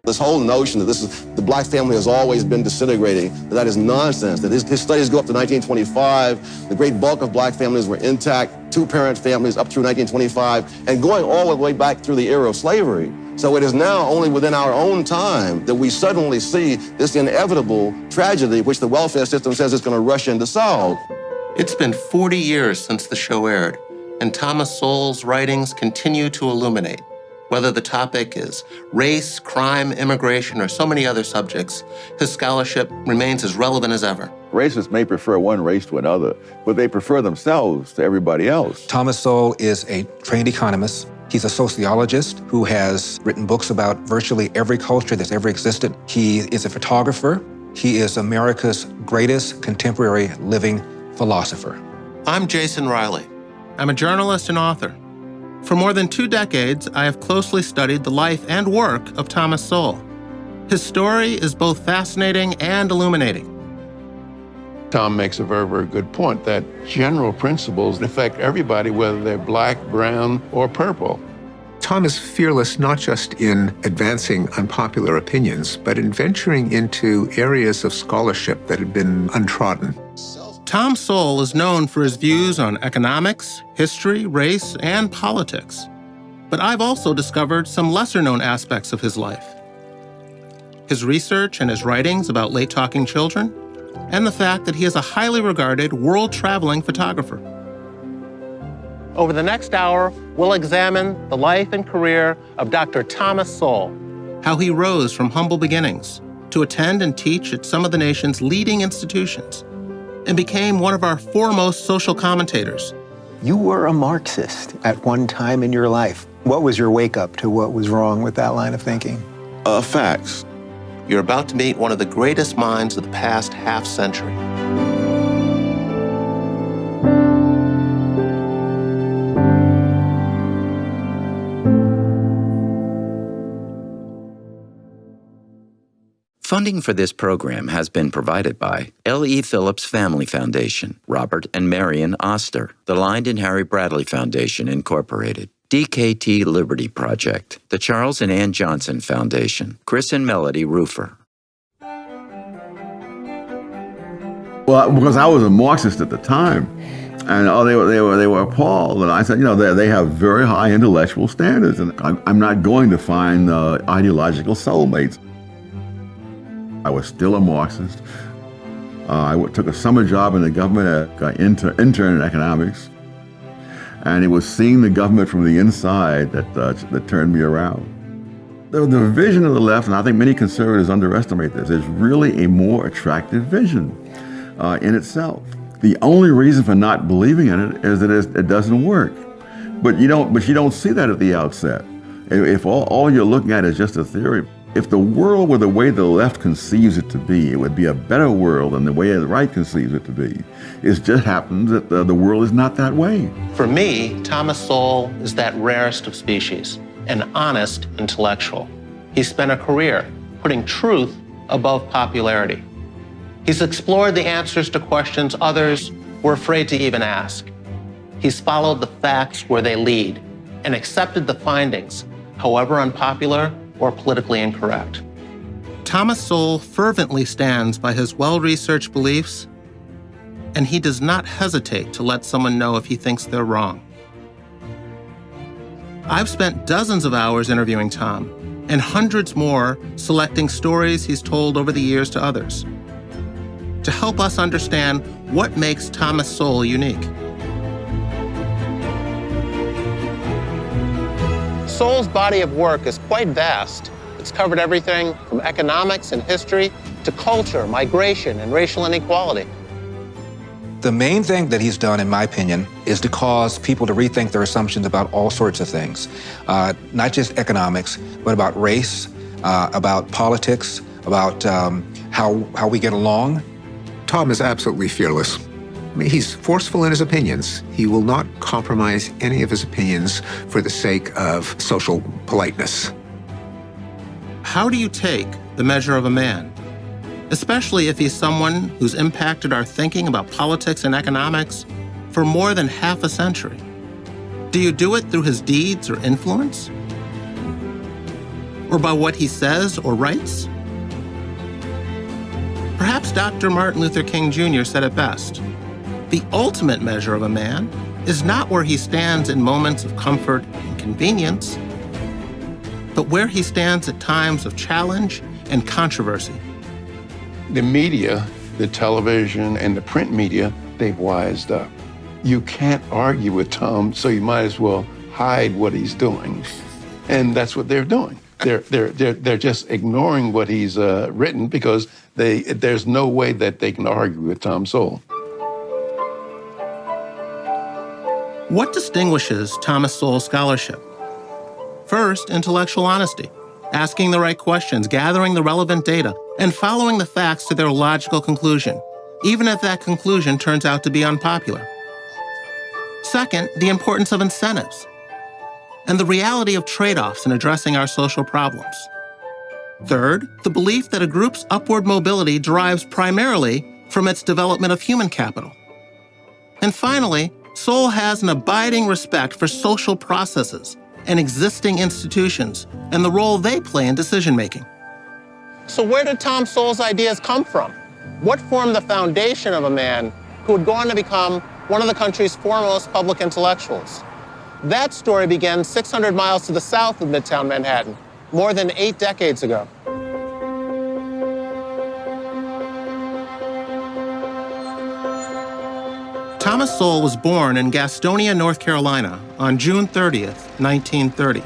This whole notion that the black family has always been disintegrating, that is nonsense. That his studies go up to 1925. The great bulk of black families were intact, two-parent families up through 1925, and going all the way back through the era of slavery. So it is now only within our own time that we suddenly see this inevitable tragedy which the welfare system says it's going to rush in to solve. It's been 40 years since the show aired, and Thomas Sowell's writings continue to illuminate. Whether the topic is race, crime, immigration, or so many other subjects, his scholarship remains as relevant as ever. Racists may prefer one race to another, but they prefer themselves to everybody else. Thomas Sowell is a trained economist. He's a sociologist who has written books about virtually every culture that's ever existed. He is a photographer. He is America's greatest contemporary living philosopher. I'm Jason Riley. I'm a journalist and author. For more than 2 decades, I have closely studied the life and work of Thomas Sowell. His story is both fascinating and illuminating. Tom makes a very, very good point that general principles affect everybody, whether they're black, brown, or purple. Tom is fearless not just in advancing unpopular opinions, but in venturing into areas of scholarship that had been untrodden. Tom Sowell is known for his views on economics, history, race, and politics. But I've also discovered some lesser-known aspects of his life. His research and his writings about late-talking children, and the fact that he is a highly regarded world-traveling photographer. Over the next hour, we'll examine the life and career of Dr. Thomas Sowell, how he rose from humble beginnings to attend and teach at some of the nation's leading institutions, and became one of our foremost social commentators. You were a Marxist at one time in your life. What was your wake-up to what was wrong with that line of thinking? Facts. You're about to meet one of the greatest minds of the past half-century. Funding for this program has been provided by L.E. Phillips Family Foundation, Robert and Marion Oster, the Lynd and Harry Bradley Foundation, Incorporated, DKT Liberty Project, the Charles and Ann Johnson Foundation, Chris and Melody Roofer. Well, because I was a Marxist at the time, and they were appalled. And I said, they have very high intellectual standards, and I'm not going to find ideological soulmates. I was still a Marxist. I took a summer job in the government, intern in economics, and it was seeing the government from the inside that turned me around. The vision of the left, and I think many conservatives underestimate this, is really a more attractive vision in itself. The only reason for not believing in it is that it doesn't work. But you don't see that at the outset. If all you're looking at is just a theory. If the world were the way the left conceives it to be, it would be a better world than the way the right conceives it to be. It just happens that the world is not that way. For me, Thomas Sowell is that rarest of species, an honest intellectual. He spent a career putting truth above popularity. He's explored the answers to questions others were afraid to even ask. He's followed the facts where they lead and accepted the findings, however unpopular or politically incorrect. Thomas Sowell fervently stands by his well-researched beliefs, and he does not hesitate to let someone know if he thinks they're wrong. I've spent dozens of hours interviewing Tom, and hundreds more selecting stories he's told over the years to others, to help us understand what makes Thomas Sowell unique. Sowell's body of work is quite vast. It's covered everything from economics and history to culture, migration, and racial inequality. The main thing that he's done, in my opinion, is to cause people to rethink their assumptions about all sorts of things, not just economics, but about race, about politics, about how we get along. Tom is absolutely fearless. I mean, he's forceful in his opinions. He will not compromise any of his opinions for the sake of social politeness. How do you take the measure of a man, especially if he's someone who's impacted our thinking about politics and economics for more than half a century? Do you do it through his deeds or influence? or by what he says or writes? Perhaps Dr. Martin Luther King Jr. said it best. The ultimate measure of a man is not where he stands in moments of comfort and convenience, but where he stands at times of challenge and controversy. The media, the television and the print media, they've wised up. You can't argue with Tom, so you might as well hide what he's doing. And that's what they're doing. They're just ignoring what he's written because there's no way that they can argue with Tom Sowell. What distinguishes Thomas Sowell's scholarship? First, intellectual honesty, asking the right questions, gathering the relevant data, and following the facts to their logical conclusion, even if that conclusion turns out to be unpopular. Second, the importance of incentives and the reality of trade-offs in addressing our social problems. Third, the belief that a group's upward mobility derives primarily from its development of human capital. And finally, Sowell has an abiding respect for social processes and existing institutions and the role they play in decision-making. So where did Tom Sowell's ideas come from? What formed the foundation of a man who would go on to become one of the country's foremost public intellectuals? That story began 600 miles to the south of Midtown Manhattan, more than 8 decades ago. Thomas Sowell was born in Gastonia, North Carolina on June 30th, 1930.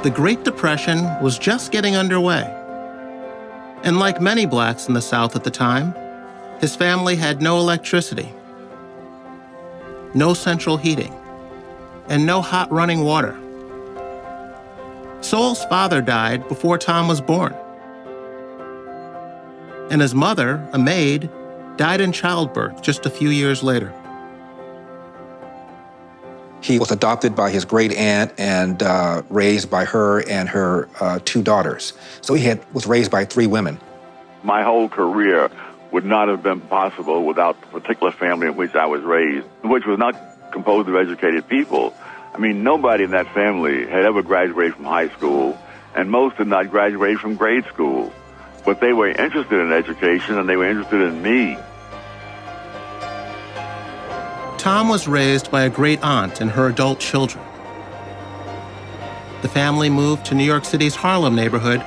The Great Depression was just getting underway. And like many blacks in the South at the time, his family had no electricity, no central heating, and no hot running water. Sowell's father died before Tom was born. And his mother, a maid, died in childbirth just a few years later. He was adopted by his great aunt and raised by her and her 2 daughters. So he was raised by 3 women. My whole career would not have been possible without the particular family in which I was raised, which was not composed of educated people. I mean, nobody in that family had ever graduated from high school, and most did not graduate from grade school. But they were interested in education, and they were interested in me. Tom was raised by a great aunt and her adult children. The family moved to New York City's Harlem neighborhood,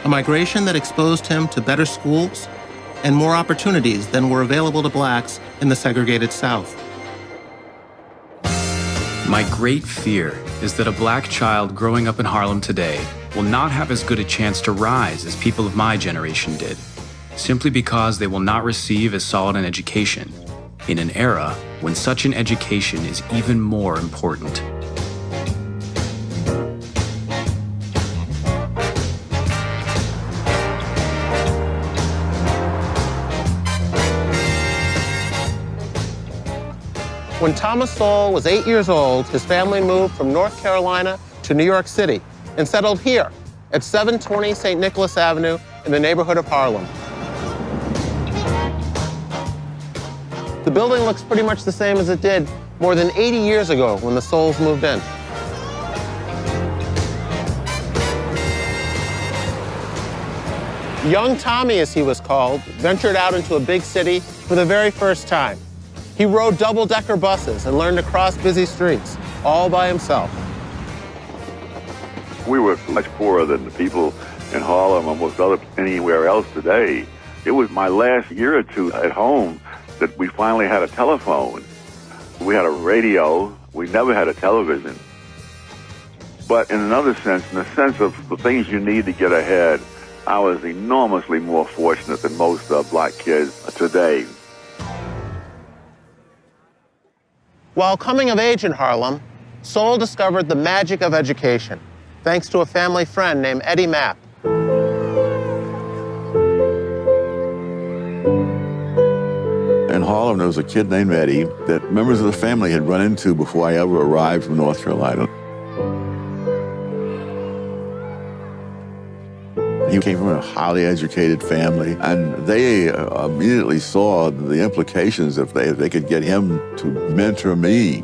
a migration that exposed him to better schools and more opportunities than were available to blacks in the segregated South. My great fear is that a black child growing up in Harlem today will not have as good a chance to rise as people of my generation did, simply because they will not receive as solid an education in an era when such an education is even more important. When Thomas Sowell was 8 years old, his family moved from North Carolina to New York City and settled here at 720 St. Nicholas Avenue in the neighborhood of Harlem. The building looks pretty much the same as it did more than 80 years ago when the Sowells moved in. Young Tommy, as he was called, ventured out into a big city for the very first time. He rode double-decker buses and learned to cross busy streets, all by himself. We were much poorer than the people in Harlem or most anywhere else today. It was my last year or 2 at home that we finally had a telephone. We had a radio. We never had a television. But in another sense, in the sense of the things you need to get ahead, I was enormously more fortunate than most black kids today. While coming of age in Harlem, Sowell discovered the magic of education, thanks to a family friend named Eddie Mapp. In Harlem, there was a kid named Eddie that members of the family had run into before I ever arrived from North Carolina. He came from a highly educated family, and they immediately saw the implications if they could get him to mentor me.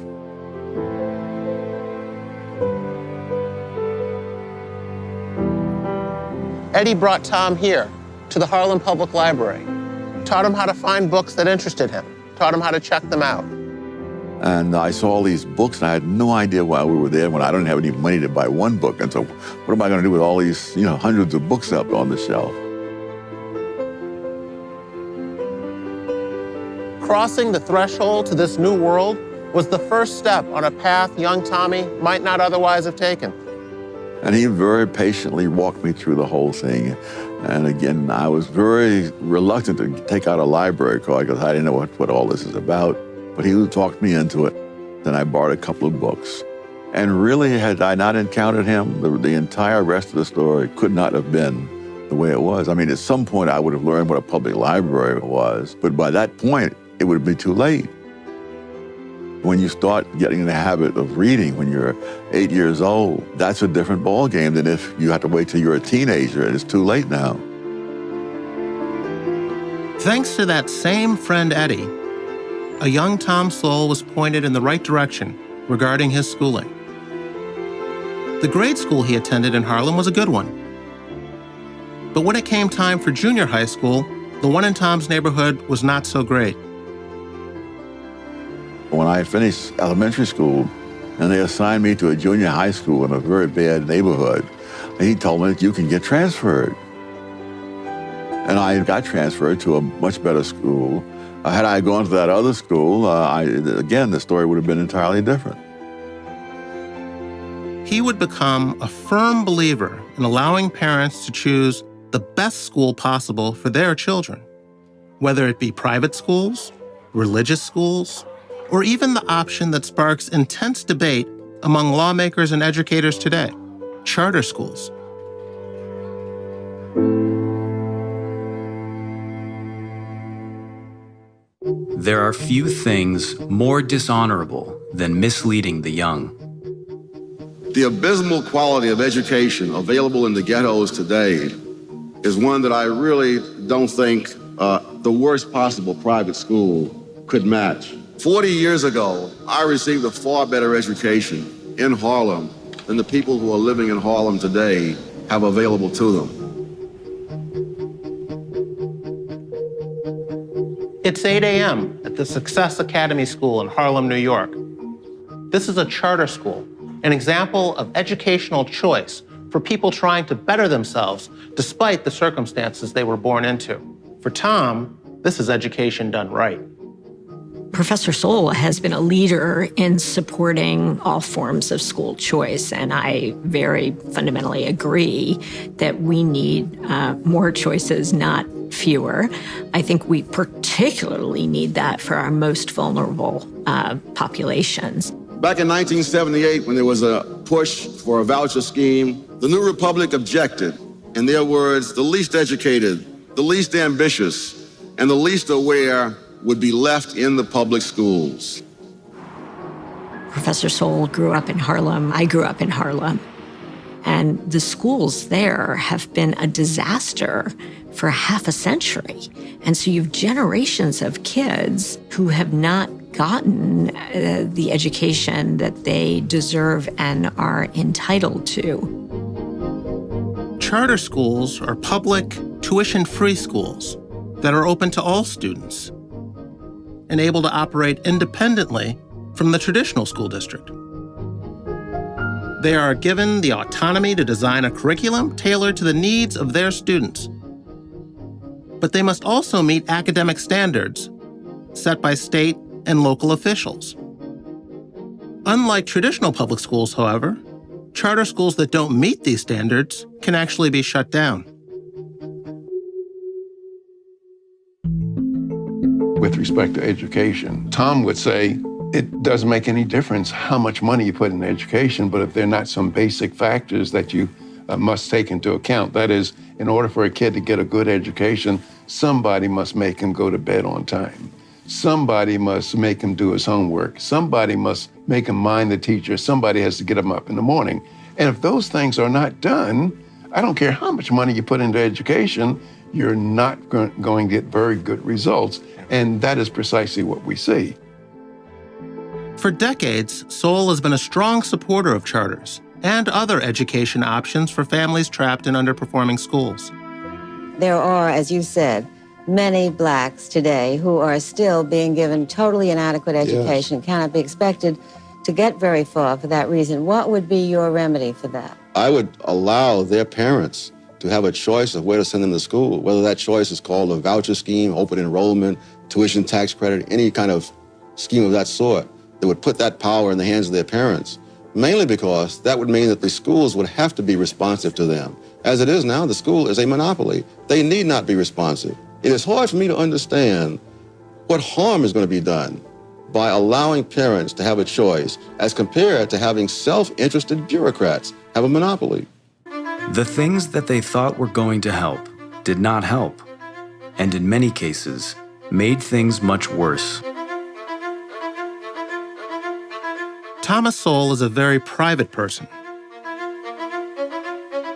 Eddie brought Tom here to the Harlem Public Library, taught him how to find books that interested him, taught him how to check them out. And I saw all these books, and I had no idea why we were there when I didn't have any money to buy one book. And so what am I going to do with all these, hundreds of books up on the shelf? Crossing the threshold to this new world was the first step on a path young Tommy might not otherwise have taken. And he very patiently walked me through the whole thing. And again, I was very reluctant to take out a library card because I didn't know what all this is about. But he talked me into it. Then I borrowed a couple of books. And really, had I not encountered him, the entire rest of the story could not have been the way it was. I mean, at some point, I would have learned what a public library was. But by that point, it would be too late. When you start getting in the habit of reading when you're 8 years old, that's a different ballgame than if you have to wait till you're a teenager and it's too late now. Thanks to that same friend Eddie, a young Tom Sowell was pointed in the right direction regarding his schooling. The grade school he attended in Harlem was a good one. But when it came time for junior high school, the one in Tom's neighborhood was not so great. When I finished elementary school and they assigned me to a junior high school in a very bad neighborhood, he told me that you can get transferred. And I got transferred to a much better school. Had I gone to that other school, again, the story would have been entirely different. He would become a firm believer in allowing parents to choose the best school possible for their children, whether it be private schools, religious schools, or even the option that sparks intense debate among lawmakers and educators today, charter schools. There are few things more dishonorable than misleading the young. The abysmal quality of education available in the ghettos today is one that I really don't think the worst possible private school could match. 40 years ago, I received a far better education in Harlem than the people who are living in Harlem today have available to them. It's 8 a.m. at the Success Academy School in Harlem, New York. This is a charter school, an example of educational choice for people trying to better themselves despite the circumstances they were born into. For Tom, this is education done right. Professor Sowell has been a leader in supporting all forms of school choice, and I very fundamentally agree that we need more choices, not fewer. I think we particularly need that for our most vulnerable populations. Back in 1978, when there was a push for a voucher scheme, the New Republic objected. In their words, the least educated, the least ambitious, and the least aware would be left in the public schools. Professor Sowell grew up in Harlem. I grew up in Harlem. And the schools there have been a disaster for half a century. And so you have generations of kids who have not gotten the education that they deserve and are entitled to. Charter schools are public, tuition-free schools that are open to all students and able to operate independently from the traditional school district. They are given the autonomy to design a curriculum tailored to the needs of their students. But they must also meet academic standards set by state and local officials. Unlike traditional public schools, however, charter schools that don't meet these standards can actually be shut down. With respect to education, Tom would say it doesn't make any difference how much money you put in education, but if there are not some basic factors that you must take into account, that is, in order for a kid to get a good education, somebody must make him go to bed on time. Somebody must make him do his homework. Somebody must make him mind the teacher. Somebody has to get him up in the morning. And if those things are not done, I don't care how much money you put into education, you're not going to get very good results. And that is precisely what we see. For decades, Sowell has been a strong supporter of charters and other education options for families trapped in underperforming schools. There are, as you said, many blacks today who are still being given totally inadequate education, yes, cannot be expected to get very far for that reason. What would be your remedy for that? I would allow their parents to have a choice of where to send them to school, whether that choice is called a voucher scheme, open enrollment, tuition tax credit, any kind of scheme of that sort that would put that power in the hands of their parents, mainly because that would mean that the schools would have to be responsive to them. As it is now, the school is a monopoly. They need not be responsive. It is hard for me to understand what harm is going to be done by allowing parents to have a choice as compared to having self-interested bureaucrats have a monopoly. The things that they thought were going to help did not help, and in many cases, made things much worse. Thomas Sowell is a very private person.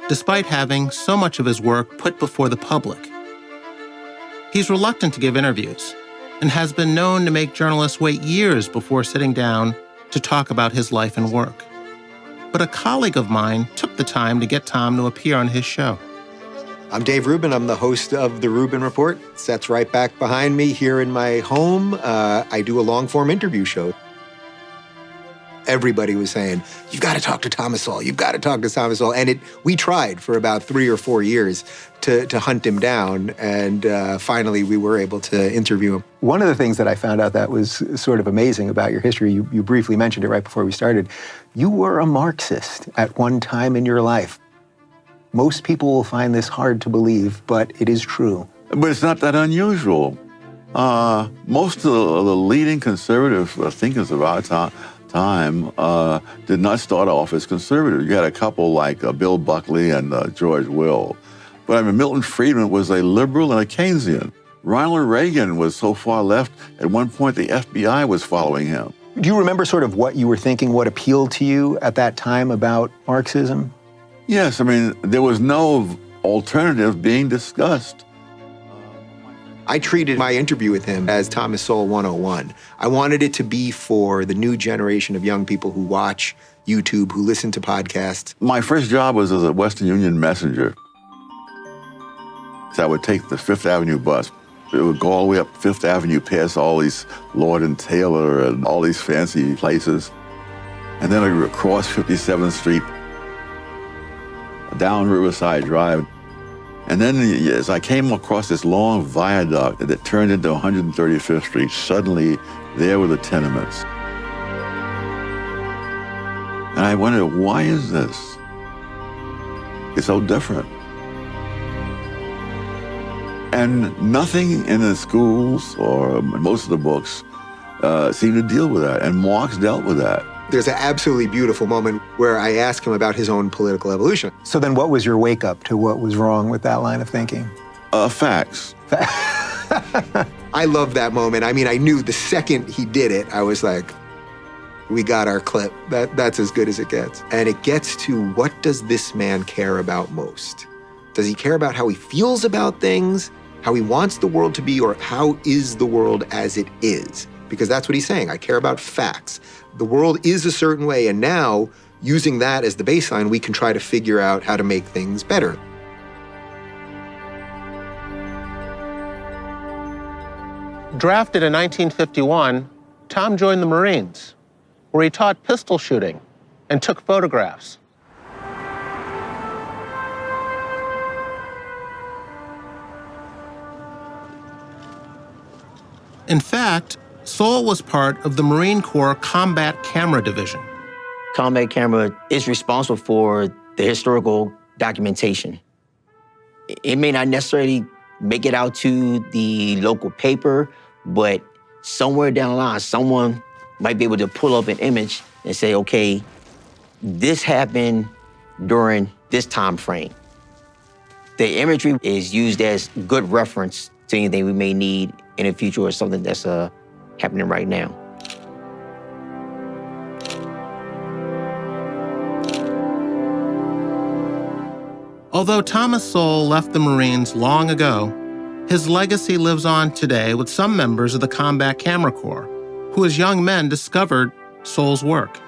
Despite having so much of his work put before the public, he's reluctant to give interviews and has been known to make journalists wait years before sitting down to talk about his life and work. But a colleague of mine took the time to get Tom to appear on his show. I'm Dave Rubin. I'm the host of The Rubin Report. That's right back behind me here in my home. I do a long-form interview show. Everybody was saying, you've got to talk to Thomas Sowell. You've got to talk to Thomas Sowell. And we tried for about 3 or 4 years to hunt him down. And finally, we were able to interview him. One of the things that I found out that was sort of amazing about your history, you briefly mentioned it right before we started, you were a Marxist at one time in your life. Most people will find this hard to believe, but it is true. But it's not that unusual. Most of the leading conservative thinkers of our time did not start off as conservative. You had a couple like Bill Buckley and George Will. But I mean, Milton Friedman was a liberal and a Keynesian. Ronald Reagan was so far left, at one point the FBI was following him. Do you remember sort of what you were thinking, what appealed to you at that time about Marxism? Yes, I mean, there was no alternative being discussed. I treated my interview with him as Thomas Sowell 101. I wanted it to be for the new generation of young people who watch YouTube, who listen to podcasts. My first job was as a Western Union messenger. So I would take the Fifth Avenue bus. It would go all the way up Fifth Avenue, past all these Lord and Taylor and all these fancy places. And then I would cross 57th Street, down Riverside Drive. And then as I came across this long viaduct that turned into 135th Street, suddenly there were the tenements. And I wondered, why is this? It's so different. And nothing in the schools or most of the books seemed to deal with that. And Marx dealt with that. There's an absolutely beautiful moment where I ask him about his own political evolution. So then what was your wake-up to what was wrong with that line of thinking? Facts. I love that moment. I mean, I knew the second he did it, I was like, we got our clip. That's as good as it gets. And it gets to, what does this man care about most? Does he care about how he feels about things, how he wants the world to be, or how is the world as it is? Because that's what he's saying. I care about facts. The world is a certain way, and now, using that as the baseline, we can try to figure out how to make things better. Drafted in 1951, Tom joined the Marines, where he taught pistol shooting and took photographs. In fact, Sowell was part of the Marine Corps Combat Camera Division. Combat Camera is responsible for the historical documentation. It may not necessarily make it out to the local paper, but somewhere down the line, someone might be able to pull up an image and say, okay, this happened during this time frame. The imagery is used as good reference to anything we may need in the future or something that's happening right now. Although Thomas Sowell left the Marines long ago, his legacy lives on today with some members of the Combat Camera Corps, who as young men discovered Sowell's work.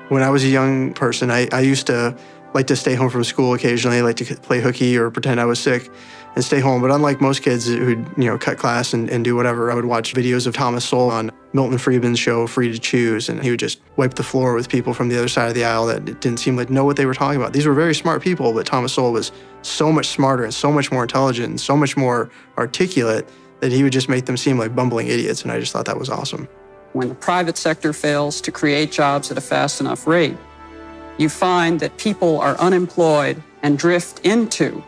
When I was a young person, I used to like to stay home from school occasionally, like to play hooky or pretend I was sick and stay home. But unlike most kids who'd, cut class and do whatever, I would watch videos of Thomas Sowell on Milton Friedman's show, Free to Choose, and he would just wipe the floor with people from the other side of the aisle that didn't seem like know what they were talking about. These were very smart people, but Thomas Sowell was so much smarter and so much more intelligent and so much more articulate that he would just make them seem like bumbling idiots, and I just thought that was awesome. When the private sector fails to create jobs at a fast enough rate, you find that people are unemployed and drift into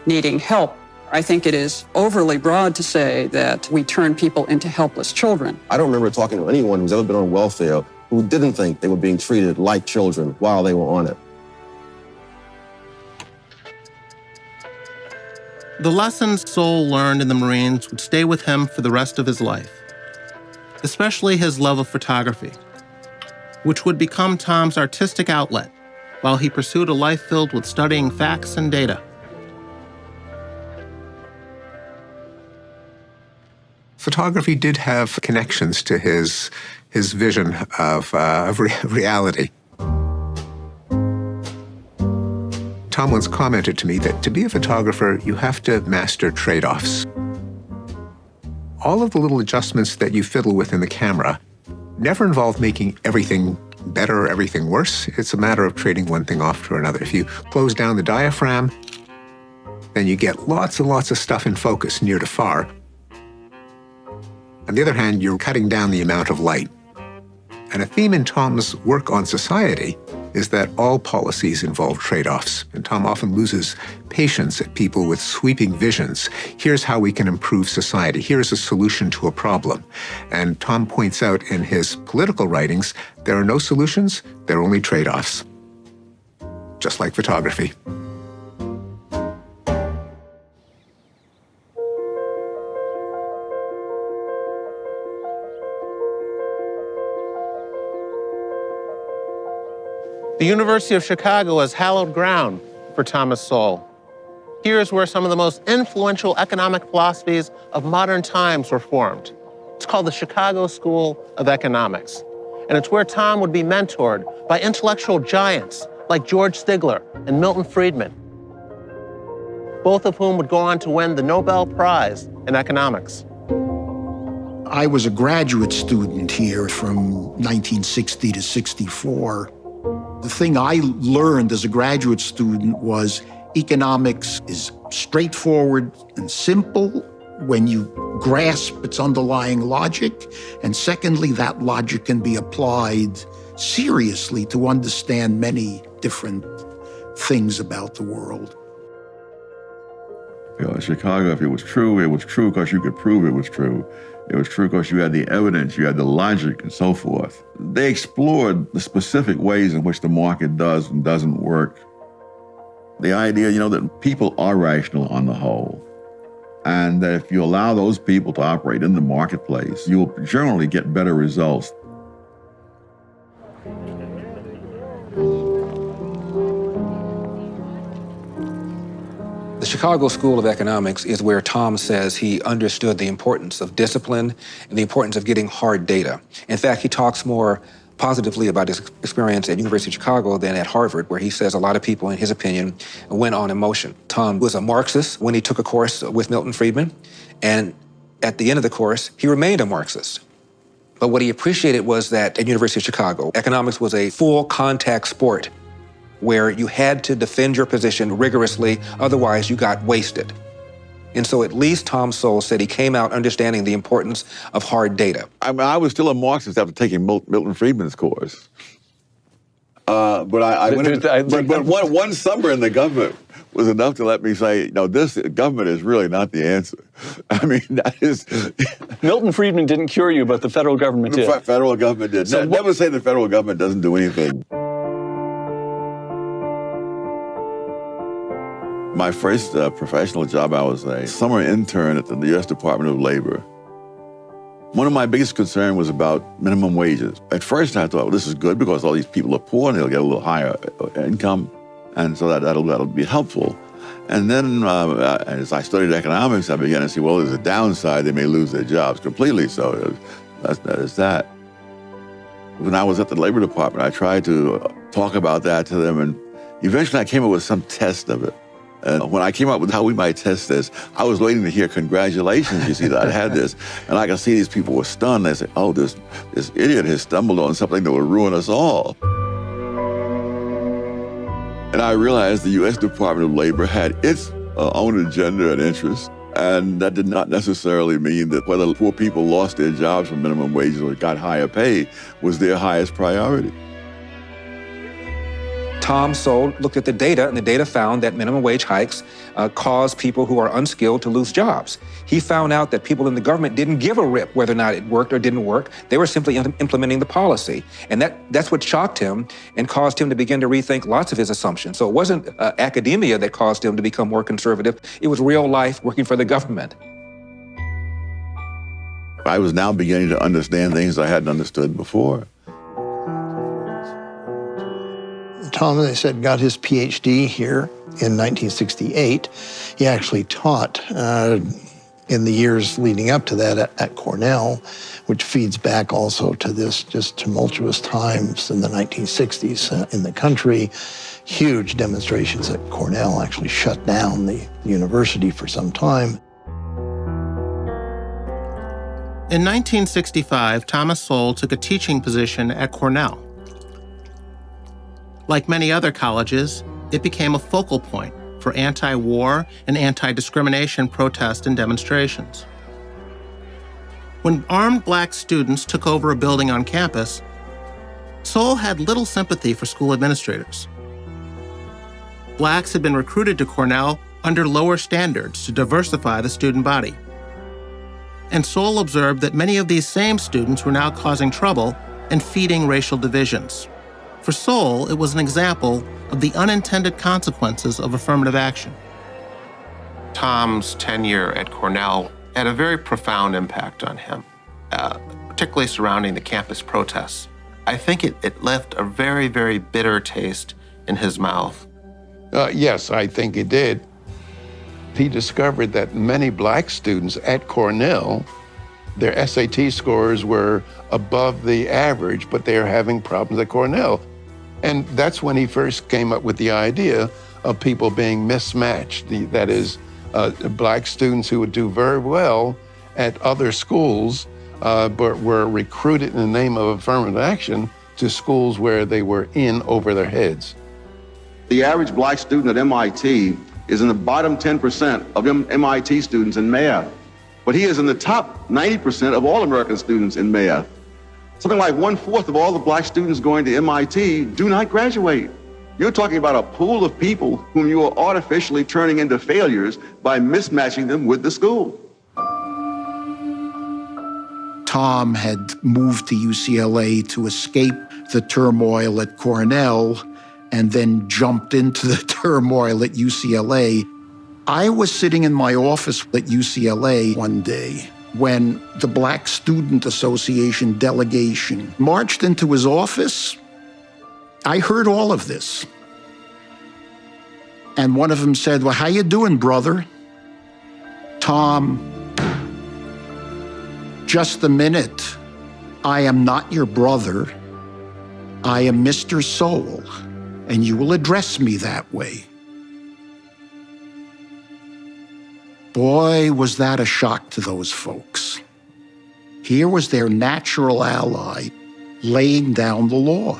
needing help. I think it is overly broad to say that we turn people into helpless children. I don't remember talking to anyone who's ever been on welfare who didn't think they were being treated like children while they were on it. The lessons Sowell learned in the Marines would stay with him for the rest of his life, especially his love of photography, which would become Tom's artistic outlet while he pursued a life filled with studying facts and data. Photography did have connections to his vision of reality. Tom once commented to me that to be a photographer, you have to master trade-offs. All of the little adjustments that you fiddle with in the camera never involve making everything better or everything worse. It's a matter of trading one thing off to another. If you close down the diaphragm, then you get lots and lots of stuff in focus near to far. On the other hand, you're cutting down the amount of light. And a theme in Tom's work on society is that all policies involve trade-offs. And Tom often loses patience at people with sweeping visions. Here's how we can improve society. Here's a solution to a problem. And Tom points out in his political writings, there are no solutions, there are only trade-offs. Just like photography. The University of Chicago is hallowed ground for Thomas Sowell. Here's where some of the most influential economic philosophies of modern times were formed. It's called the Chicago School of Economics. And it's where Tom would be mentored by intellectual giants like George Stigler and Milton Friedman, both of whom would go on to win the Nobel Prize in economics. I was a graduate student here from 1960 to 64. The thing I learned as a graduate student was economics is straightforward and simple when you grasp its underlying logic. And secondly, that logic can be applied seriously to understand many different things about the world. Chicago, if it was true because you could prove it was true. It was true because you had the evidence, you had the logic, and so forth. They explored the specific ways in which the market does and doesn't work. The idea, that people are rational on the whole, and that if you allow those people to operate in the marketplace, you'll generally get better results. The Chicago School of Economics is where Tom says he understood the importance of discipline and the importance of getting hard data. In fact, he talks more positively about his experience at University of Chicago than at Harvard, where he says a lot of people, in his opinion, went on emotion. Tom was a Marxist when he took a course with Milton Friedman, and at the end of the course, he remained a Marxist. But what he appreciated was that at University of Chicago, economics was a full contact sport where you had to defend your position rigorously, otherwise you got wasted. And so at least Tom Sowell said he came out understanding the importance of hard data. I was still a Marxist after taking Milton Friedman's course. But one summer in the government was enough to let me say, this government is really not the answer. I mean, that is... Milton Friedman didn't cure you, but the federal government did. The federal government did. So never say the federal government doesn't do anything. My first professional job, I was a summer intern at the U.S. Department of Labor. One of my biggest concerns was about minimum wages. At first, I thought, well, this is good because all these people are poor and they'll get a little higher income, and so that'll be helpful. And then as I studied economics, I began to see, well, there's a downside. They may lose their jobs completely, so that is that. When I was at the Labor Department, I tried to talk about that to them, and eventually I came up with some test of it. And when I came up with how we might test this, I was waiting to hear congratulations, you see, that I had this. And I could see these people were stunned. They said, oh, this idiot has stumbled on something that will ruin us all. And I realized the U.S. Department of Labor had its own agenda and interests. And that did not necessarily mean that whether poor people lost their jobs for minimum wages or got higher pay was their highest priority. Tom Sowell looked at the data, and the data found that minimum wage hikes cause people who are unskilled to lose jobs. He found out that people in the government didn't give a rip whether or not it worked or didn't work. They were simply implementing the policy. And that's what shocked him and caused him to begin to rethink lots of his assumptions. So it wasn't academia that caused him to become more conservative. It was real life working for the government. I was now beginning to understand things I hadn't understood before. Tom, as I said, got his PhD here in 1968. He actually taught in the years leading up to that at Cornell, which feeds back also to this just tumultuous times in the 1960s in the country. Huge demonstrations at Cornell actually shut down the university for some time. In 1965, Thomas Sowell took a teaching position at Cornell. Like many other colleges, it became a focal point for anti-war and anti-discrimination protests and demonstrations. When armed black students took over a building on campus, Sowell had little sympathy for school administrators. Blacks had been recruited to Cornell under lower standards to diversify the student body. And Sowell observed that many of these same students were now causing trouble and feeding racial divisions. For Sowell, it was an example of the unintended consequences of affirmative action. Tom's tenure at Cornell had a very profound impact on him, particularly surrounding the campus protests. I think it left a very, very bitter taste in his mouth. Yes, I think it did. He discovered that many black students at Cornell, their SAT scores were above the average, but they are having problems at Cornell. And that's when he first came up with the idea of people being mismatched. That is, black students who would do very well at other schools, but were recruited in the name of affirmative action to schools where they were in over their heads. The average black student at MIT is in the bottom 10% of MIT students in math, but he is in the top 90% of all American students in math. Something like 1/4 of all the black students going to MIT do not graduate. You're talking about a pool of people whom you are artificially turning into failures by mismatching them with the school. Tom had moved to UCLA to escape the turmoil at Cornell and then jumped into the turmoil at UCLA. I was sitting in my office at UCLA one day when the Black Student Association delegation marched into his office. I heard all of this. And one of them said, well, how you doing, brother? Tom, just a minute. I am not your brother. I am Mr. Sowell, and you will address me that way. Boy, was that a shock to those folks. Here was their natural ally laying down the law.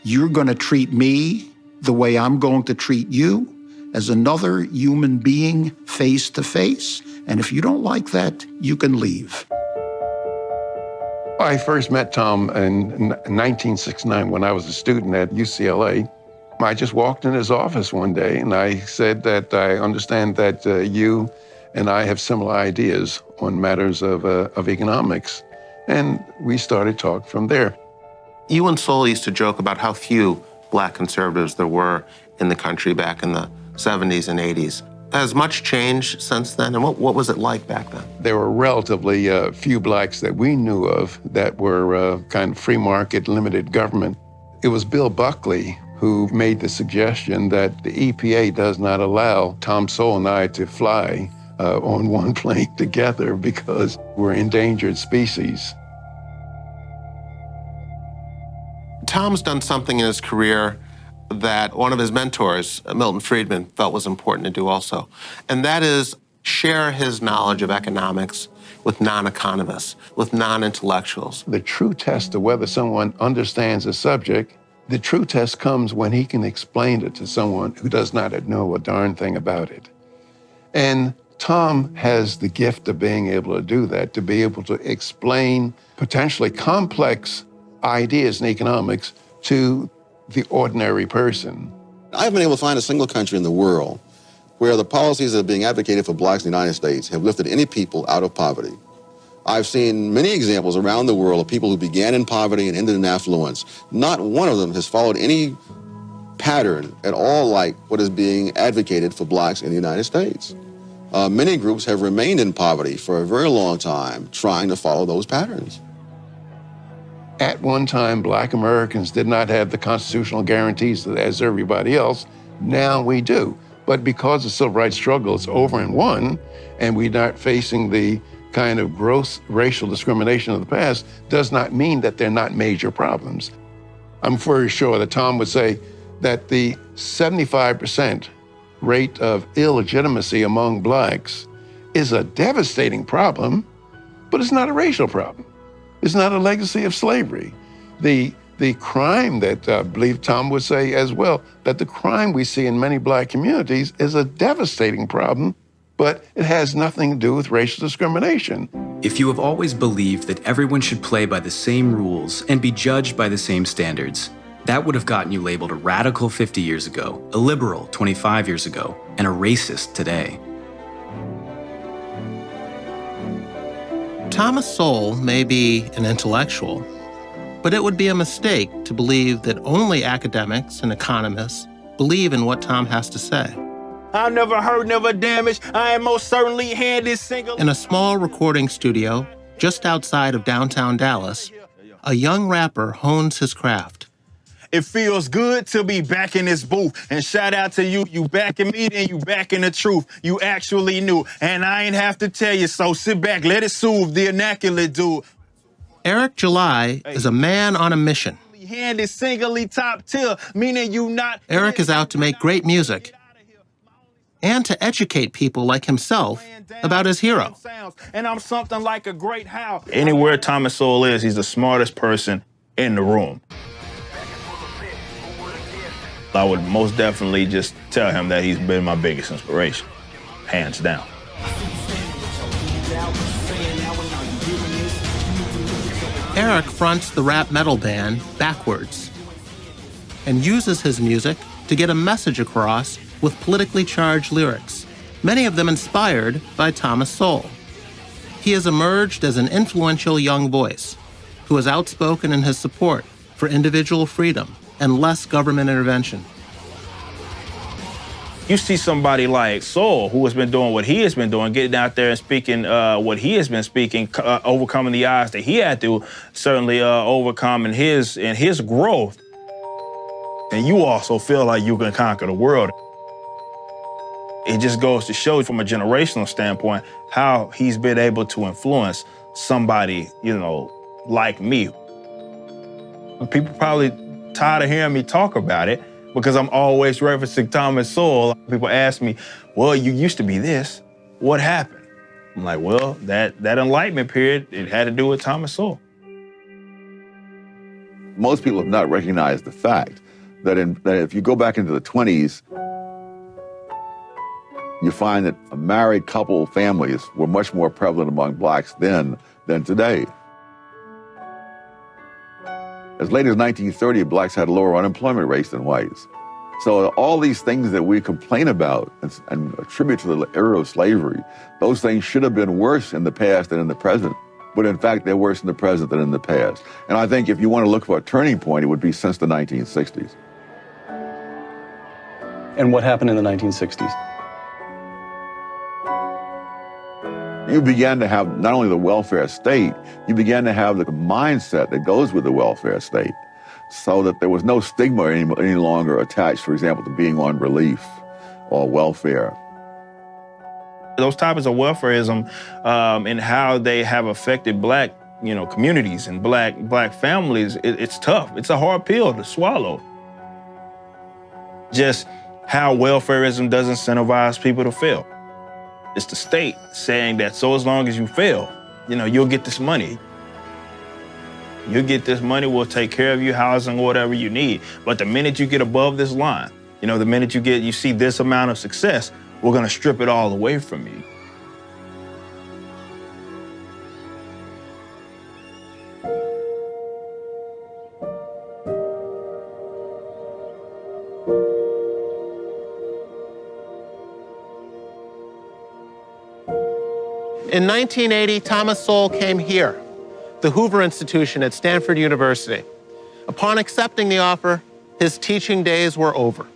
You're going to treat me the way I'm going to treat you, as another human being face to face. And if you don't like that, you can leave. I first met Tom in 1969 when I was a student at UCLA. I just walked in his office one day and I said that I understand that you and I have similar ideas on matters of economics. And we started talking from there. You and Sowell used to joke about how few black conservatives there were in the country back in the 70s and 80s. Has much changed since then? And what was it like back then? There were relatively few blacks that we knew of that were kind of free market, limited government. It was Bill Buckley who made the suggestion that the EPA does not allow Tom Sowell and I to fly on one plane together because we're endangered species. Tom's done something in his career that one of his mentors, Milton Friedman, felt was important to do also, and that is share his knowledge of economics with non-economists, with non-intellectuals. The true test of whether someone understands a subject, the true test comes when he can explain it to someone who does not know a darn thing about it. And Tom has the gift of being able to do that, to be able to explain potentially complex ideas in economics to the ordinary person. I haven't been able to find a single country in the world where the policies that are being advocated for blacks in the United States have lifted any people out of poverty. I've seen many examples around the world of people who began in poverty and ended in affluence. Not one of them has followed any pattern at all like what is being advocated for blacks in the United States. Many groups have remained in poverty for a very long time, trying to follow those patterns. At one time, black Americans did not have the constitutional guarantees as everybody else. Now we do. But because the civil rights struggle is over and won, and we're not facing the kind of gross racial discrimination of the past, does not mean that they're not major problems. I'm very sure that Tom would say that the 75% rate of illegitimacy among blacks is a devastating problem, but it's not a racial problem. It's not a legacy of slavery. The crime that I believe Tom would say as well, that the crime we see in many black communities is a devastating problem, but it has nothing to do with racial discrimination. If you have always believed that everyone should play by the same rules and be judged by the same standards, that would have gotten you labeled a radical 50 years ago, a liberal 25 years ago, and a racist today. Thomas Sowell may be an intellectual, but it would be a mistake to believe that only academics and economists believe in what Tom has to say. I never hurt, never damaged. I am most certainly handed single. In a small recording studio just outside of downtown Dallas, a young rapper hones his craft. It feels good to be back in this booth. And shout out to you. You back in me, then you back in the truth. You actually knew. And I ain't have to tell you, so sit back, let it soothe the immaculate dude. Eric July is a man on a mission. Hand is singly top tier, meaning you not. Eric is out to make great music and to educate people like himself about his hero. And I'm something like a great how. Anywhere Thomas Sowell is, he's the smartest person in the room. I would most definitely just tell him that he's been my biggest inspiration, hands down. Eric fronts the rap metal band Backwards and uses his music to get a message across with politically charged lyrics, many of them inspired by Thomas Sowell. He has emerged as an influential young voice who is outspoken in his support for individual freedom and less government intervention. You see somebody like Sowell, who has been doing what he has been doing, getting out there and speaking what he has been speaking, overcoming the odds that he had to certainly overcome in his growth. And you also feel like you can conquer the world. It just goes to show from a generational standpoint how he's been able to influence somebody, like me. People probably tired of hearing me talk about it because I'm always referencing Thomas Sowell. People ask me, well, you used to be this. What happened? I'm like, well, that Enlightenment period, it had to do with Thomas Sowell. Most people have not recognized the fact that if you go back into the 20s, you find that married couple families were much more prevalent among blacks then than today. As late as 1930, blacks had lower unemployment rates than whites. So all these things that we complain about and attribute to the era of slavery, those things should have been worse in the past than in the present. But in fact, they're worse in the present than in the past. And I think if you want to look for a turning point, it would be since the 1960s. And what happened in the 1960s? You began to have not only the welfare state, you began to have the mindset that goes with the welfare state, so that there was no stigma any longer attached, for example, to being on relief or welfare. Those topics of welfareism and how they have affected black communities and black families, it's tough. It's a hard pill to swallow. Just how welfareism does incentivize people to fail. It's the state saying that so as long as you fail, you'll get this money. You'll get this money, we'll take care of you, housing, whatever you need. But the minute you get above this line, the minute you see this amount of success, we're gonna strip it all away from you. In 1980, Thomas Sowell came here, the Hoover Institution at Stanford University. Upon accepting the offer, his teaching days were over.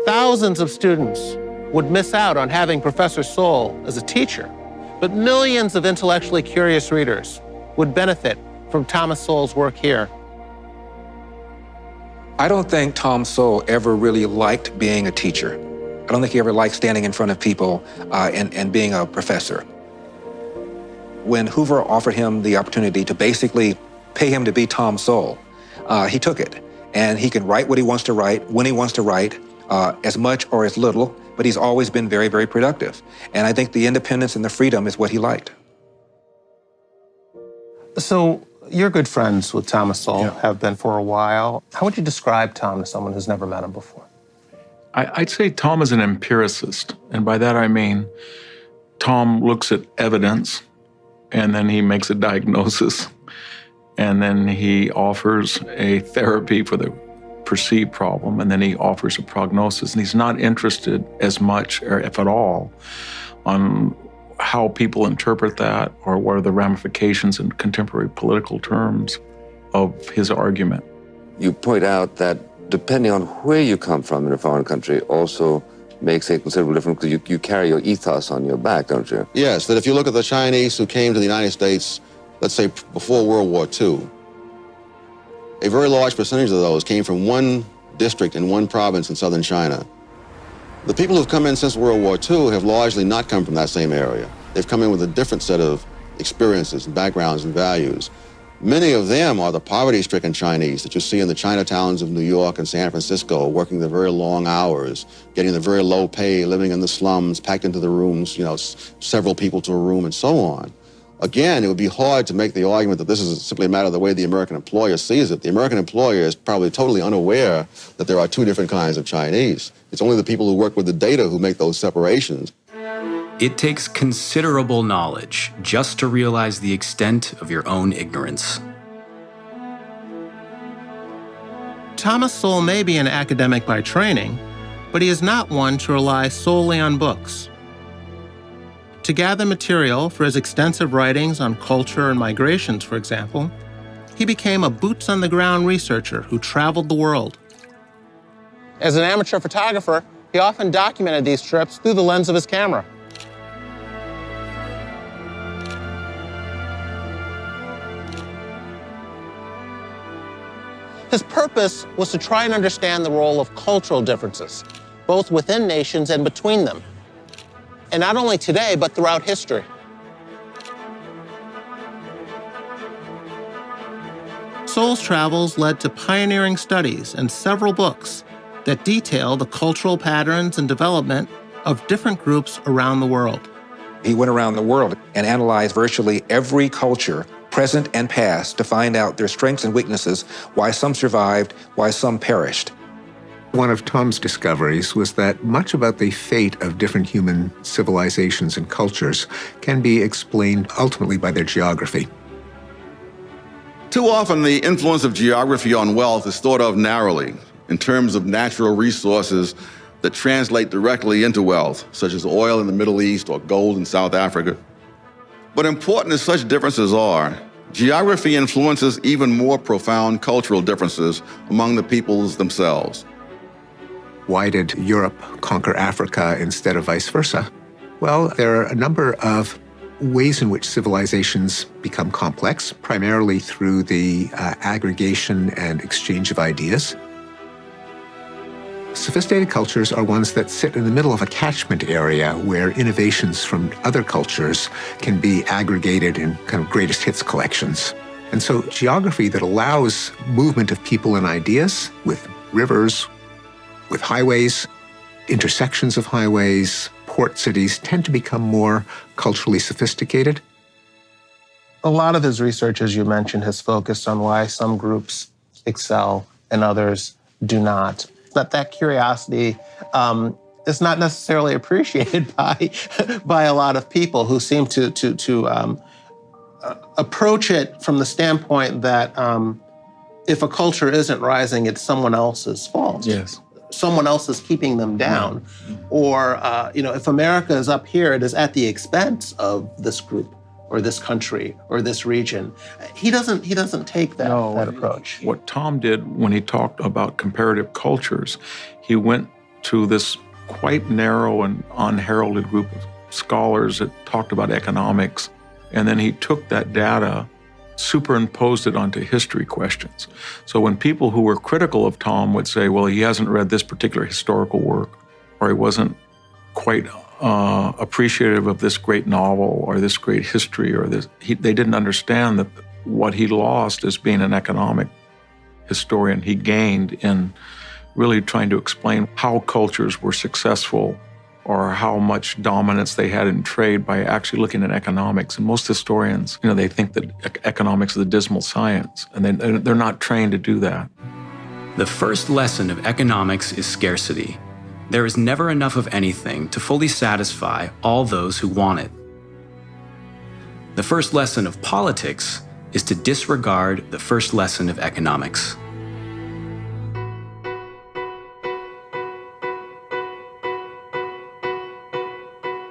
Thousands of students would miss out on having Professor Sowell as a teacher, but millions of intellectually curious readers would benefit from Thomas Sowell's work here. I don't think Tom Sowell ever really liked being a teacher. I don't think he ever liked standing in front of people and being a professor. When Hoover offered him the opportunity to basically pay him to be Tom Sowell, he took it. And he can write what he wants to write, when he wants to write, as much or as little, but he's always been very, very productive. And I think the independence and the freedom is what he liked. So you're good friends with Thomas Sowell, have been for a while. How would you describe Tom to someone who's never met him before? I'd say Tom is an empiricist, and by that I mean Tom looks at evidence, and then he makes a diagnosis, and then he offers a therapy for the perceived problem, and then he offers a prognosis. And he's not interested as much, or if at all, on how people interpret that or what are the ramifications in contemporary political terms of his argument. You point out that depending on where you come from in a foreign country also makes a considerable difference because you carry your ethos on your back, don't you? Yes, that if you look at the Chinese who came to the United States, let's say before World War II, a very large percentage of those came from one district in one province in southern China. The people who've come in since World War II have largely not come from that same area. They've come in with a different set of experiences and backgrounds and values. Many of them are the poverty-stricken Chinese that you see in the Chinatowns of New York and San Francisco, working the very long hours, getting the very low pay, living in the slums, packed into the rooms, several people to a room and so on. Again, it would be hard to make the argument that this is simply a matter of the way the American employer sees it. The American employer is probably totally unaware that there are two different kinds of Chinese. It's only the people who work with the data who make those separations. It takes considerable knowledge just to realize the extent of your own ignorance. Thomas Sowell may be an academic by training, but he is not one to rely solely on books. To gather material for his extensive writings on culture and migrations, for example, he became a boots-on-the-ground researcher who traveled the world. As an amateur photographer, he often documented these trips through the lens of his camera. His purpose was to try and understand the role of cultural differences, both within nations and between them. And not only today, but throughout history. Sowell's travels led to pioneering studies and several books that detail the cultural patterns and development of different groups around the world. He went around the world and analyzed virtually every culture, present and past, to find out their strengths and weaknesses, why some survived, why some perished. One of Tom's discoveries was that much about the fate of different human civilizations and cultures can be explained ultimately by their geography. Too often, the influence of geography on wealth is thought of narrowly in terms of natural resources that translate directly into wealth, such as oil in the Middle East or gold in South Africa. But important as such differences are, geography influences even more profound cultural differences among the peoples themselves. Why did Europe conquer Africa instead of vice versa? Well, there are a number of ways in which civilizations become complex, primarily through the aggregation and exchange of ideas. sophisticated cultures are ones that sit in the middle of a catchment area where innovations from other cultures can be aggregated in kind of greatest hits collections. And so geography that allows movement of people and ideas with rivers, with highways, intersections of highways, port cities tend to become more culturally sophisticated. A lot of his research, as you mentioned, has focused on why some groups excel and others do not. That curiosity is not necessarily appreciated by a lot of people who seem to approach it from the standpoint that if a culture isn't rising, it's someone else's fault. Yes. Someone else is keeping them down. Or, if America is up here, it is at the expense of this group or this country or this region. He doesn't take that approach. What Tom did when he talked about comparative cultures, he went to this quite narrow and unheralded group of scholars that talked about economics, and then he took that data, superimposed it onto history questions. So when people who were critical of Tom would say, well, he hasn't read this particular historical work, or he wasn't quite appreciative of this great novel or this great history, or they didn't understand that what he lost as being an economic historian, he gained in really trying to explain how cultures were successful or how much dominance they had in trade by actually looking at economics. And most historians, they think that economics is a dismal science, and they're not trained to do that. The first lesson of economics is scarcity. There is never enough of anything to fully satisfy all those who want it. The first lesson of politics is to disregard the first lesson of economics.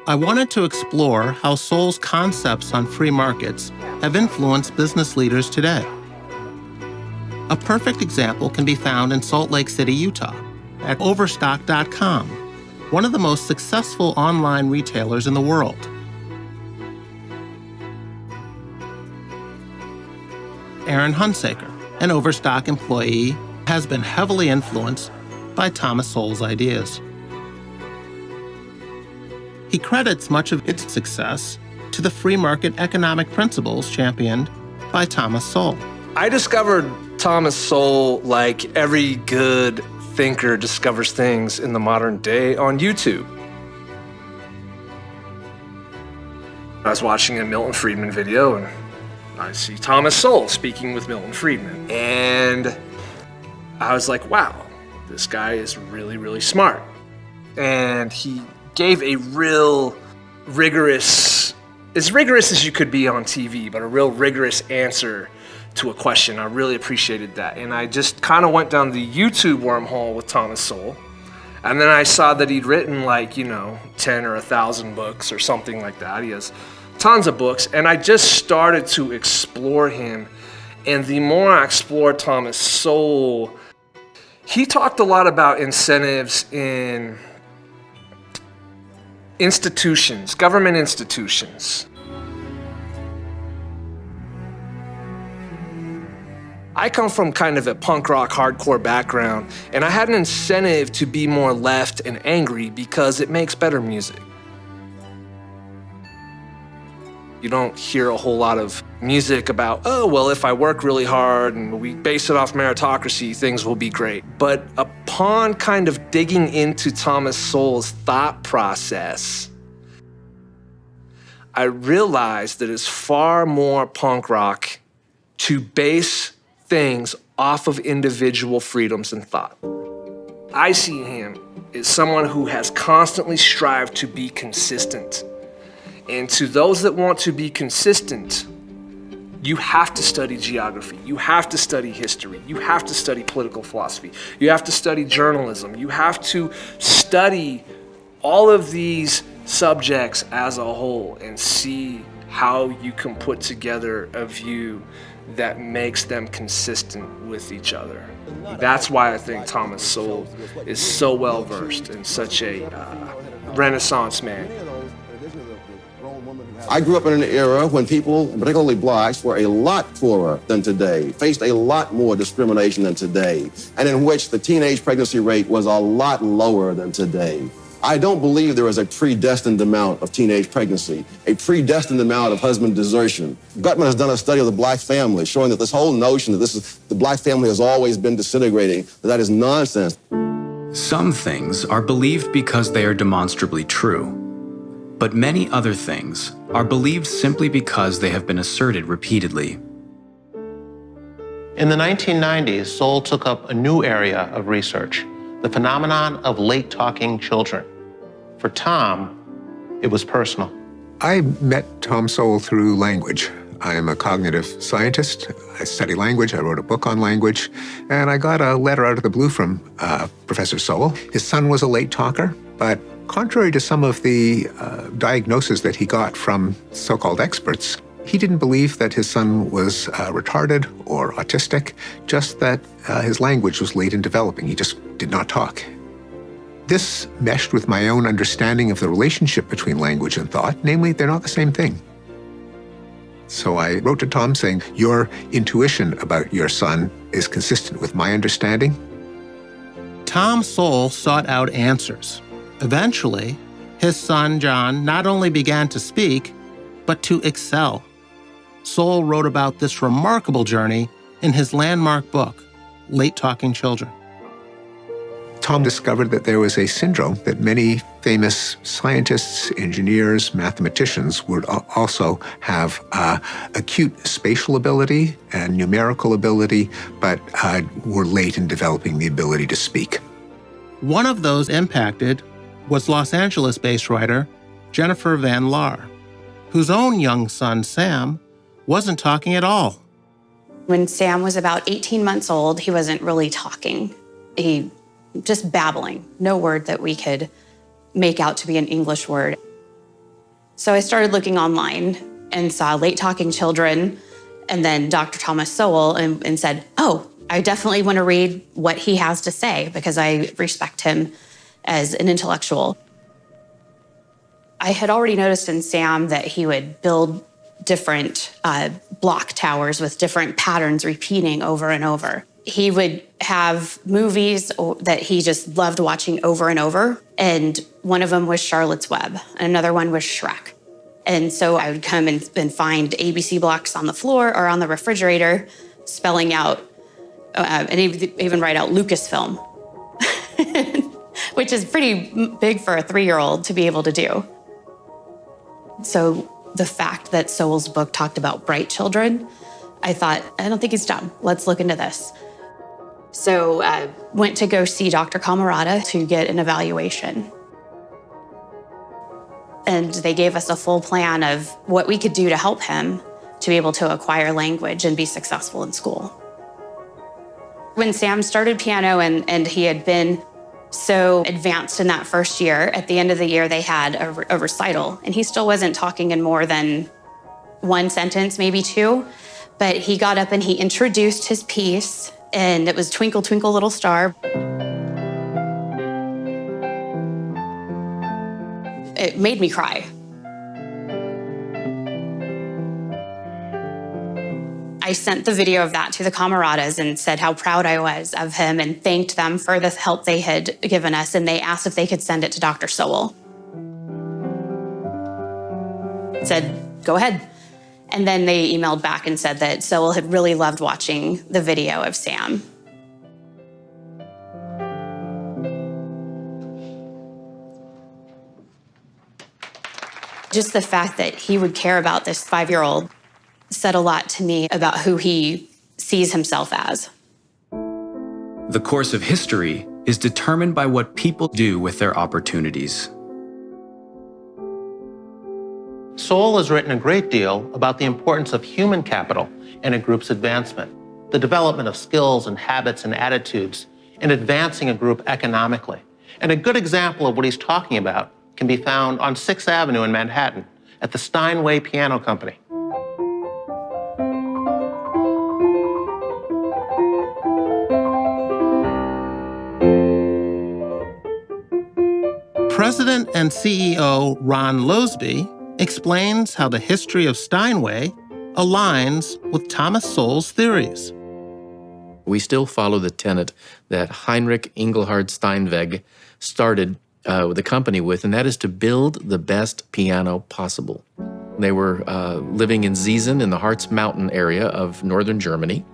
I wanted to explore how Sowell's concepts on free markets have influenced business leaders today. A perfect example can be found in Salt Lake City, Utah, at Overstock.com, one of the most successful online retailers in the world. Aaron Hunsaker, an Overstock employee, has been heavily influenced by Thomas Sowell's ideas. He credits much of its success to the free market economic principles championed by Thomas Sowell. I discovered Thomas Sowell, like every good thinker discovers things in the modern day, on YouTube. I was watching a Milton Friedman video and I see Thomas Sowell speaking with Milton Friedman. And I was like, wow, this guy is really, really smart. And he gave a real rigorous, as rigorous as you could be on TV, but a real rigorous answer to a question. I really appreciated that. And I just kind of went down the YouTube wormhole with Thomas Sowell. And then I saw that he'd written 10 or 1,000 books or something like that. He has tons of books. And I just started to explore him. And the more I explored Thomas Sowell, he talked a lot about incentives in institutions, government institutions. I come from kind of a punk rock hardcore background, and I had an incentive to be more left and angry because it makes better music. You don't hear a whole lot of music about, oh, well, if I work really hard and we base it off meritocracy, things will be great. But upon kind of digging into Thomas Sowell's thought process, I realized that it's far more punk rock to base things off of individual freedoms and thought. I see him as someone who has constantly strived to be consistent. And to those that want to be consistent, you have to study geography, you have to study history, you have to study political philosophy, you have to study journalism, you have to study all of these subjects as a whole and see how you can put together a view that makes them consistent with each other. That's why I think Thomas Sowell is so well-versed and such a Renaissance man. I grew up in an era when people, particularly blacks, were a lot poorer than today, faced a lot more discrimination than today, and in which the teenage pregnancy rate was a lot lower than today. I don't believe there is a predestined amount of teenage pregnancy, a predestined amount of husband desertion. Gutman has done a study of the black family showing that this whole notion that the black family has always been disintegrating, that is nonsense. Some things are believed because they are demonstrably true, but many other things are believed simply because they have been asserted repeatedly. In the 1990s, Sowell took up a new area of research, the phenomenon of late-talking children. For Tom, it was personal. I met Tom Sowell through language. I am a cognitive scientist. I study language. I wrote a book on language. And I got a letter out of the blue from Professor Sowell. His son was a late talker, but contrary to some of the diagnoses that he got from so-called experts, he didn't believe that his son was retarded or autistic, just that his language was late in developing. He just did not talk. This meshed with my own understanding of the relationship between language and thought, namely, they're not the same thing. So I wrote to Tom saying, your intuition about your son is consistent with my understanding. Tom Sowell sought out answers. Eventually, his son, John, not only began to speak, but to excel. Sowell wrote about this remarkable journey in his landmark book, Late Talking Children. Tom discovered that there was a syndrome that many famous scientists, engineers, mathematicians would also have acute spatial ability and numerical ability, but were late in developing the ability to speak. One of those impacted was Los Angeles-based writer Jennifer Van Laar, whose own young son, Sam, wasn't talking at all. When Sam was about 18 months old, he wasn't really talking. He just babbling, no word that we could make out to be an English word. So I started looking online and saw Late Talking Children and then Dr. Thomas Sowell and said, oh, I definitely want to read what he has to say because I respect him as an intellectual. I had already noticed in Sam that he would build different block towers with different patterns repeating over and over. He would have movies that he just loved watching over and over, and one of them was Charlotte's Web, and another one was Shrek. And so I would come and find ABC blocks on the floor or on the refrigerator, spelling out, and even write out Lucasfilm, which is pretty big for a 3-year-old to be able to do. So the fact that Sowell's book talked about bright children, I thought, I don't think he's dumb. Let's look into this. So I went to go see Dr. Camarada to get an evaluation. And they gave us a full plan of what we could do to help him to be able to acquire language and be successful in school. When Sam started piano and he had been so advanced in that first year, at the end of the year, they had a recital, and he still wasn't talking in more than one sentence, maybe two, but he got up and he introduced his piece, and it was Twinkle, Twinkle, Little Star. It made me cry. I sent the video of that to the Camaradas and said how proud I was of him and thanked them for the help they had given us, and they asked if they could send it to Dr. Sowell. Said, go ahead. And then they emailed back and said that Sowell had really loved watching the video of Sam. Just the fact that he would care about this 5-year-old said a lot to me about who he sees himself as. The course of history is determined by what people do with their opportunities. Sowell has written a great deal about the importance of human capital in a group's advancement, the development of skills and habits and attitudes in advancing a group economically. And a good example of what he's talking about can be found on 6th Avenue in Manhattan at the Steinway Piano Company. President and CEO Ron Losby explains how the history of Steinway aligns with Thomas Sowell's theories. We still follow the tenet that Heinrich Engelhard Steinweg started the company with, and that is to build the best piano possible. They were living in Ziesen in the Harz Mountain area of northern Germany.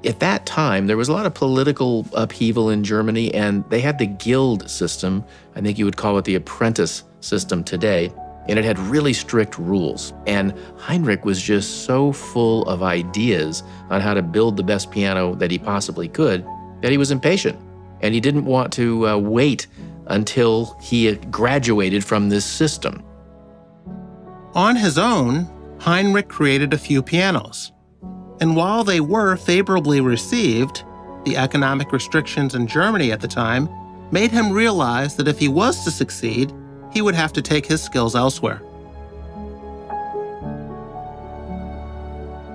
At that time, there was a lot of political upheaval in Germany, and they had the guild system. I think you would call it the apprentice system today, and it had really strict rules. And Heinrich was just so full of ideas on how to build the best piano that he possibly could that he was impatient, and he didn't want to wait until he had graduated from this system. On his own, Heinrich created a few pianos. And while they were favorably received, the economic restrictions in Germany at the time made him realize that if he was to succeed, he would have to take his skills elsewhere.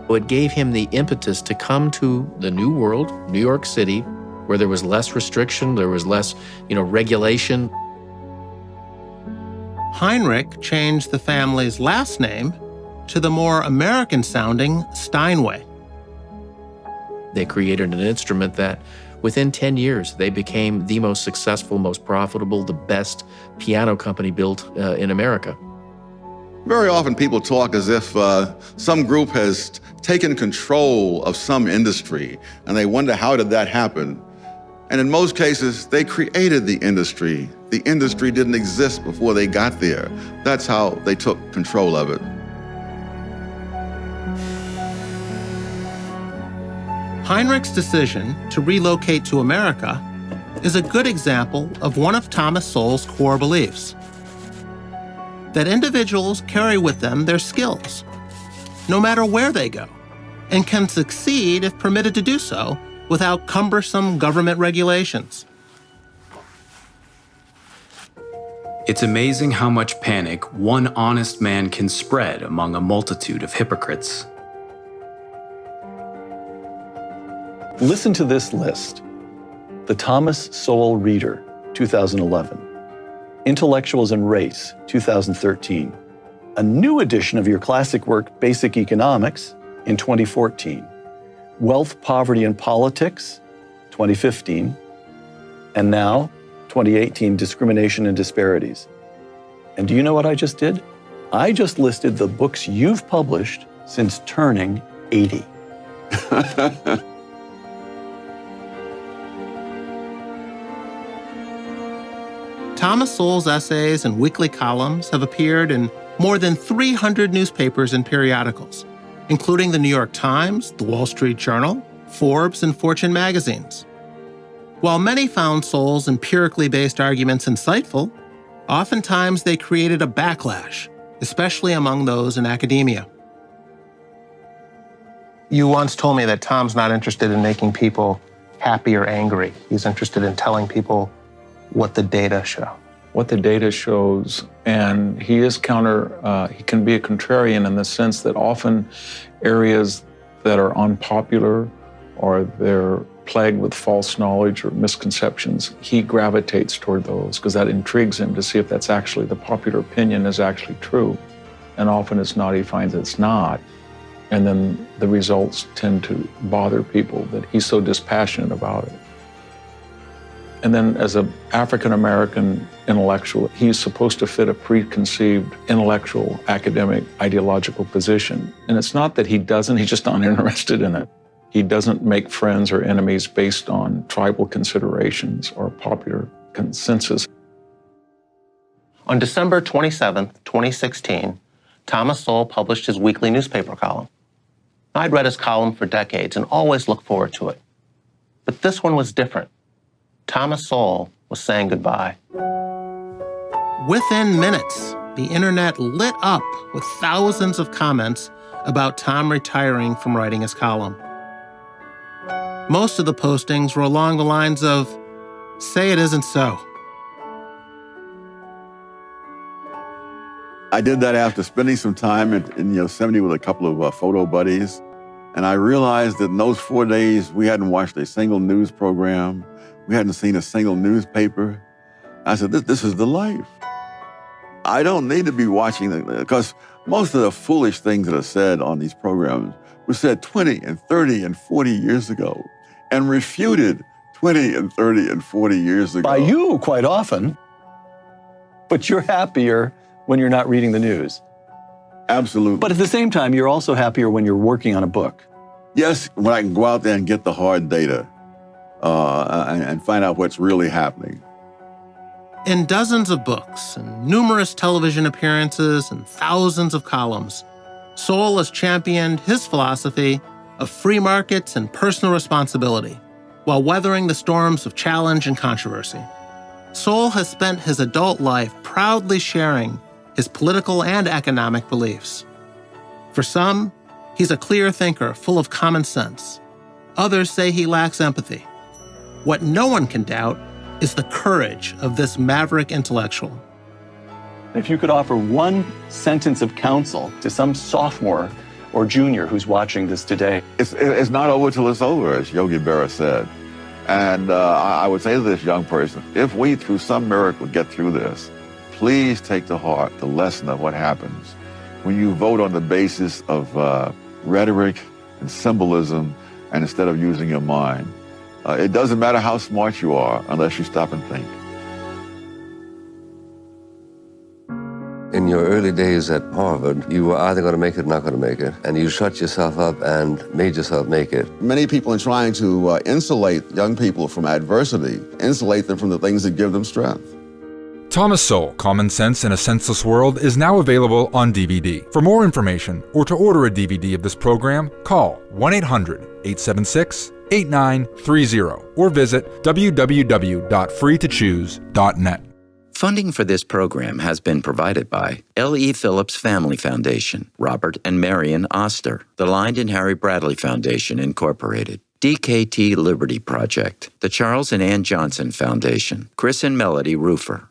It gave him the impetus to come to the New World, New York City, where there was less restriction, there was less, regulation. Heinrich changed the family's last name to the more American-sounding Steinway. They created an instrument that, within 10 years, they became the most successful, most profitable, the best piano company built in America. Very often people talk as if some group has taken control of some industry, and they wonder how did that happen? And in most cases, they created the industry. The industry didn't exist before they got there. That's how they took control of it. Heinrich's decision to relocate to America is a good example of one of Thomas Sowell's core beliefs: that individuals carry with them their skills, no matter where they go, and can succeed if permitted to do so without cumbersome government regulations. It's amazing how much panic one honest man can spread among a multitude of hypocrites. Listen to this list. The Thomas Sowell Reader, 2011. Intellectuals and Race, 2013. A new edition of your classic work, Basic Economics, in 2014. Wealth, Poverty, and Politics, 2015. And now, 2018, Discrimination and Disparities. And do you know what I just did? I just listed the books you've published since turning 80. Thomas Sowell's essays and weekly columns have appeared in more than 300 newspapers and periodicals, including the New York Times, the Wall Street Journal, Forbes, and Fortune magazines. While many found Sowell's empirically based arguments insightful, oftentimes they created a backlash, especially among those in academia. You once told me that Tom's not interested in making people happy or angry. He's interested in telling people what the data show. What the data shows, and he is he can be a contrarian in the sense that often areas that are unpopular or they're plagued with false knowledge or misconceptions, he gravitates toward those because that intrigues him to see if that's actually the popular opinion is actually true. And often it's not, he finds it's not. And then the results tend to bother people that he's so dispassionate about it. And then as an African-American intellectual, he's supposed to fit a preconceived intellectual, academic, ideological position. And it's not that he doesn't, he's just not interested in it. He doesn't make friends or enemies based on tribal considerations or popular consensus. On December 27th, 2016, Thomas Sowell published his weekly newspaper column. I'd read his column for decades and always looked forward to it. But this one was different. Thomas Sowell was saying goodbye. Within minutes, the internet lit up with thousands of comments about Tom retiring from writing his column. Most of the postings were along the lines of, "Say it isn't so." I did that after spending some time in Yosemite with a couple of photo buddies. And I realized that in those 4 days, we hadn't watched a single news program. We hadn't seen a single newspaper. I said, this is the life. I don't need to be watching because Most of the foolish things that are said on these programs were said 20 and 30 and 40 years ago and refuted 20 and 30 and 40 years ago. By you, quite often. But you're happier when you're not reading the news. Absolutely. But at the same time, you're also happier when you're working on a book. Yes, when I can go out there and get the hard data and find out what's really happening. In dozens of books and numerous television appearances and thousands of columns, Sowell has championed his philosophy of free markets and personal responsibility while weathering the storms of challenge and controversy. Sowell has spent his adult life proudly sharing his political and economic beliefs. For some, he's a clear thinker full of common sense. Others say he lacks empathy. What no one can doubt is the courage of this maverick intellectual. If you could offer one sentence of counsel to some sophomore or junior who's watching this today. It's not over till it's over, as Yogi Berra said. And I would say to this young person, if we, through some miracle, get through this, please take to heart the lesson of what happens when you vote on the basis of rhetoric and symbolism and instead of using your mind. It doesn't matter how smart you are unless you stop and think. In your early days at Harvard, you were either going to make it or not going to make it, and you shut yourself up and made yourself make it. Many people, in trying to insulate young people from adversity, insulate them from the things that give them strength. Thomas Sowell, Common Sense in a Senseless World is now available on DVD. For more information or to order a DVD of this program, call 1-800-876-8930 or visit www.freetochoose.net. Funding for this program has been provided by L.E. Phillips Family Foundation, Robert and Marion Oster, the Lined and Harry Bradley Foundation, Incorporated, DKT Liberty Project, the Charles and Ann Johnson Foundation, Chris and Melody Roofer.